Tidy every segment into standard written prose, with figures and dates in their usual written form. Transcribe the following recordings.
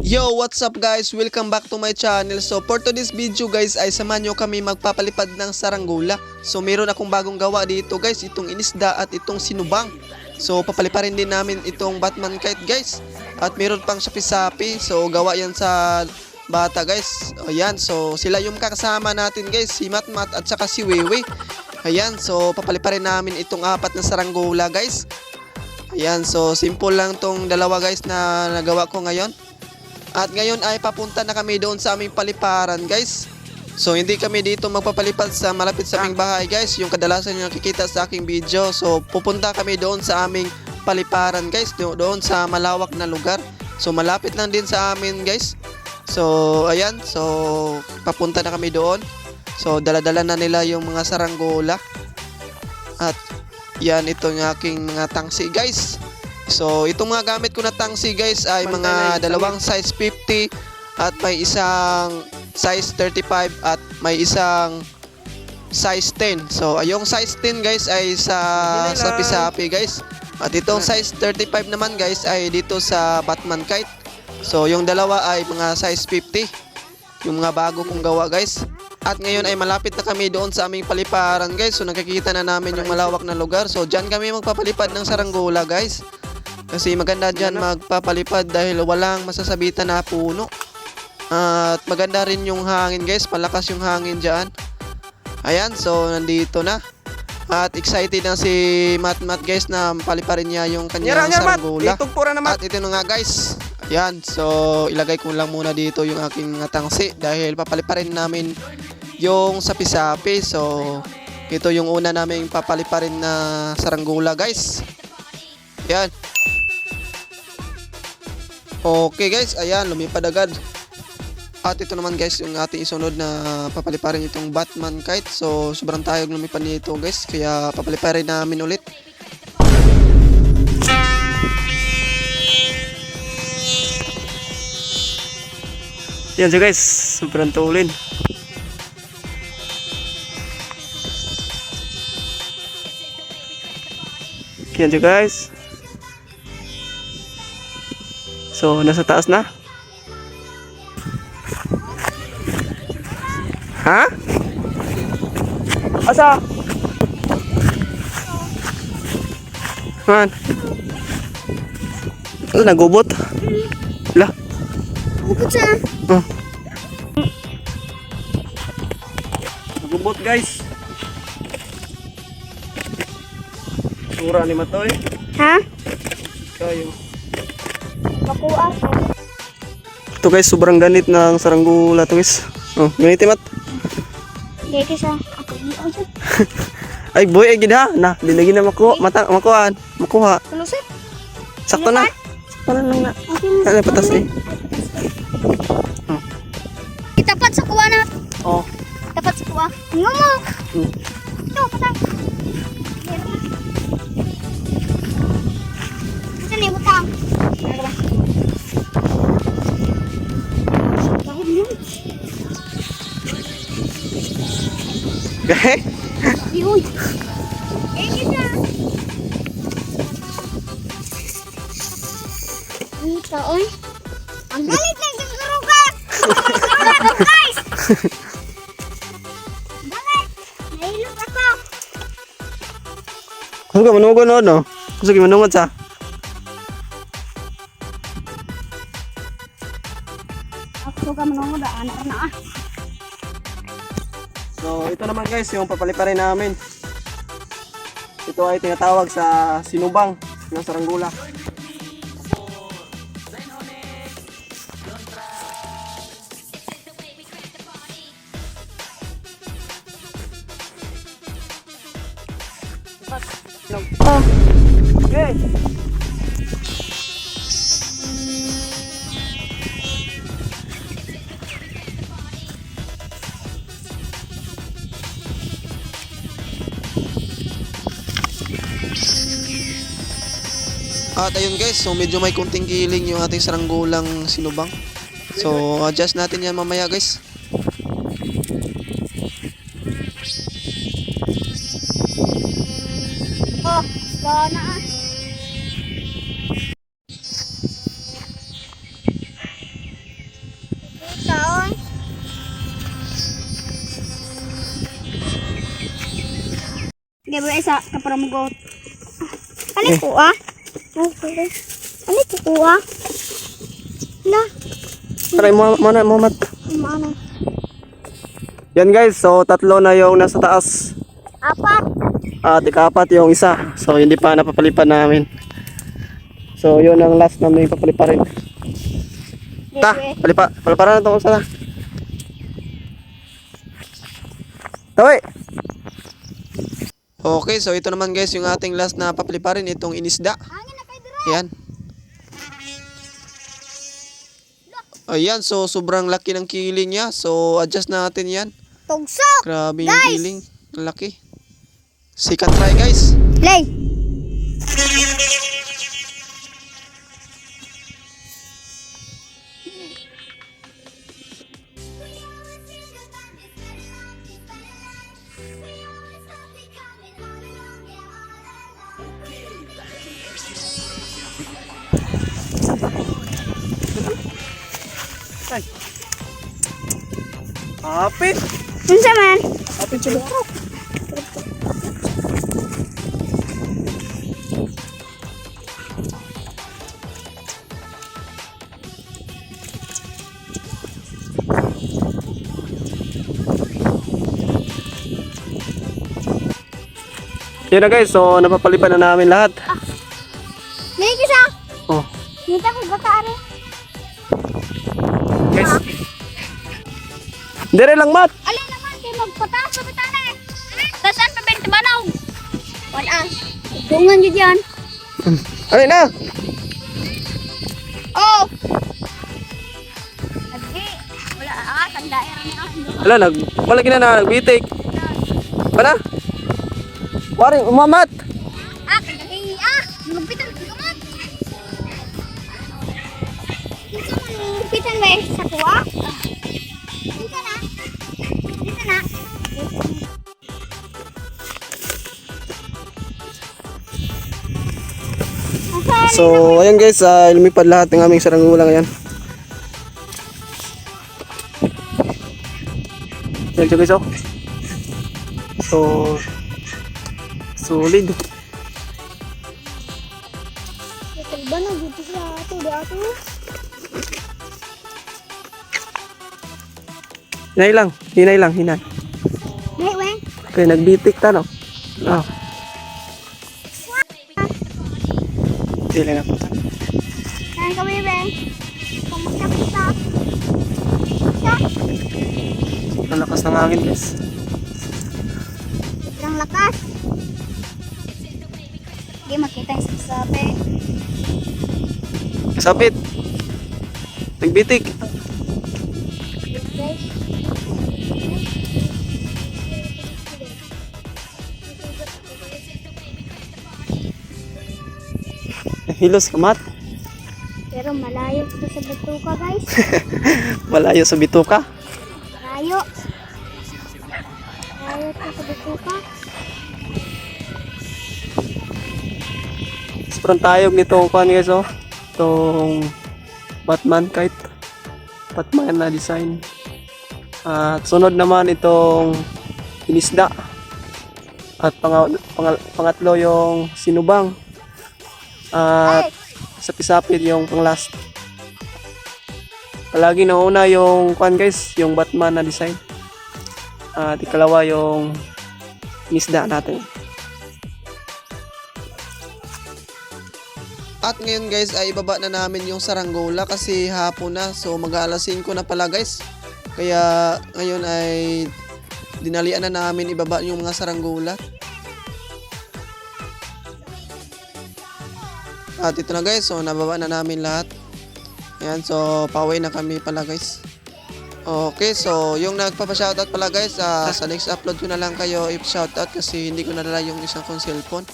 Yo, what's up guys? Welcome back to my channel. So for today's video guys ay samahan nyo kami magpapalipad ng saranggola. So meron akong bagong gawa dito guys, itong inisda at itong sinubang. So papaliparin din namin itong Batman kite guys. At meron pang sapi-sapi. So gawa yan sa bata guys. Ayan, so sila yung kakasama natin guys, si Matmat at saka si Wewe. Ayan, so papaliparin namin itong apat na saranggola guys. Ayan, so simple lang tong dalawa guys na nagawa ko ngayon. At ngayon ay papunta na kami doon sa aming paliparan guys. So hindi kami dito magpapalipad sa malapit sa aming bahay guys, yung kadalasan nyo nakikita sa aking video. So pupunta kami doon sa aming paliparan guys, doon sa malawak na lugar. So malapit lang din sa amin guys. So ayan, so papunta na kami doon. So dala-dala na nila yung mga saranggola. At yan, ito yung aking mga tangsi guys. So itong mga gamit ko na tangsi guys ay mga dalawang size 50 at may isang size 35 at may isang size 10. So yung size 10 guys ay sa sapi-sapi guys. At itong size 35 naman guys ay dito sa Batman kite. So yung dalawa ay mga size 50. Yung mga bago kong gawa guys. At ngayon ay malapit na kami doon sa aming paliparan guys. So nakikita na namin yung malawak na lugar. So dyan kami magpapalipad ng saranggola guys. Kasi maganda dyan magpapalipad dahil walang masasabitan na puno. At maganda rin yung hangin guys, malakas yung hangin dyan. Ayan, so nandito na. At excited na si Matmat guys na paliparin niya yung kanyang saranggola. At ito na nga guys. Ayan, so ilagay ko lang muna dito yung aking mga tangsi dahil papaliparin namin yung sapi-sapi. So ito yung una namin papaliparin na saranggola guys. Ayan. Okay guys, ayan, lumipad agad. At ito naman guys, yung ating isunod na papaliparin itong Batman kite. So sobrang tayog lumipad nito guys, kaya papaliparin namin ulit. Yan siya guys, sobrang tulin. Yan siya guys. So, nasa taas na. Ha? Asa? Man. Ano, nagubot? Lah. Gubot siya. Oh. Nagubot guys. Sura ni Matoy. Ha? Kayo. Makuha. Ito guys, sobrang ganit ng saranggola to guys. Oh, ganit mat. Hindi kasi ako dyan. Ay boy, ay gina na, dinagi na makuha, makuha. Ano sir? Sakto na. Sakto na lang na. Ano patas eh. Itapat sa kuha na. Oh. Tapat sa kuha. Tingnan mo. Ito, patang. Ito na yung butang. Ano ba? Gahe? Yun. Kita. Kita, oy. Ang galit ng siguro ka. Guys. Galit. Nahilot ako. Kung ka manungod no, no? Gusto ka manungod sa? Ako ka manungod, anak na ah. So, ito naman guys, yung papaliparin namin. Ito ay tinatawag sa sinubang ng saranggola. Oh. Okay. At ayun guys, so medyo may kunting giling yung ating saranggolang sinubang. So adjust natin yan mamaya guys. Oh, gana ah. Hindi ba isa kaparamgot? Ano ko ah? Okay. Ano ko ah? Na, Try mo mat. ano? Yan guys, so tatlo na yung nasa taas. Apat. At ika-4 yung isa. So hindi pa napapalipan namin. So yun ang last na may papaliparin. Ta, paliparan na itong isa na. Tawi! Okay, so ito naman guys yung ating last na papaliparin, itong inisda. Hangin na kayo dira. Ayan. Ayan, so sobrang laki ng kiling niya. So adjust natin yan. Tugsok. Grabe yung Guys! kiling. Ang laki. Second try guys. Play. Apit! Unsa man? Apit siya. Yun na guys, so napapalipan na namin lahat. May kisa. Oh, Nita ko gakaari. guys. Dire lang mat. Alin naman kay magpataas sa bitana eh. Tasan pa benta banaw. Wala. Dungan jud yan. Ano na? Oh. Lagi. Wala tanda Ala, wala na nagbitik. Para? Waring umamat. Kagahi magpitan ka man. Dito man magpitan ba sa kuwa? Dito na. Dito na. So, ayan guys, lumipad lahat ng aming saranggola ngayon. Ayan siya guys, oh. So, solid. Ba na dito sa ato, ato. Hinay lang. Dai weng. Okay, nagbitik ta, no? Oh. Hindi lang ako. Kain kami weng. Kamusta kita? Ang lakas ng hangin guys. Sobrang lakas. Hindi makita yung sasabi. Kasapit. Nagbitik. Okay. Hilos kamat. Pero malayo ito sa batuka guys. Malayo sa bituka. Malayo. Malayo ito sa batuka. Sobrang tayog nitong kuhan guys, oh. Itong Batman kite. Batman na design. At sunod naman itong inisda. At pangatlo yung sinubang. At sa pisapit yung pang last. Palagi nauna yung kuhan guys, yung Batman na design. At ikalawa yung inisda natin. At ngayon guys ay ibaba na namin yung saranggola kasi hapon na. So mag-aalas 5 na pala guys. Kaya ngayon ay dinalian na namin ibaba yung mga saranggola. At ito na guys, so nababa na namin lahat. Ayan, so pauwi na kami pala guys. Okay, so yung nagpapa-shoutout pala guys, sa next upload ko na lang kayo i-shoutout kasi hindi ko nadala yung isang kong cellphone.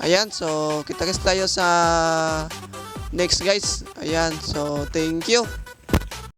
Ayan, so kita-kits tayo sa next guys. Ayan, so thank you.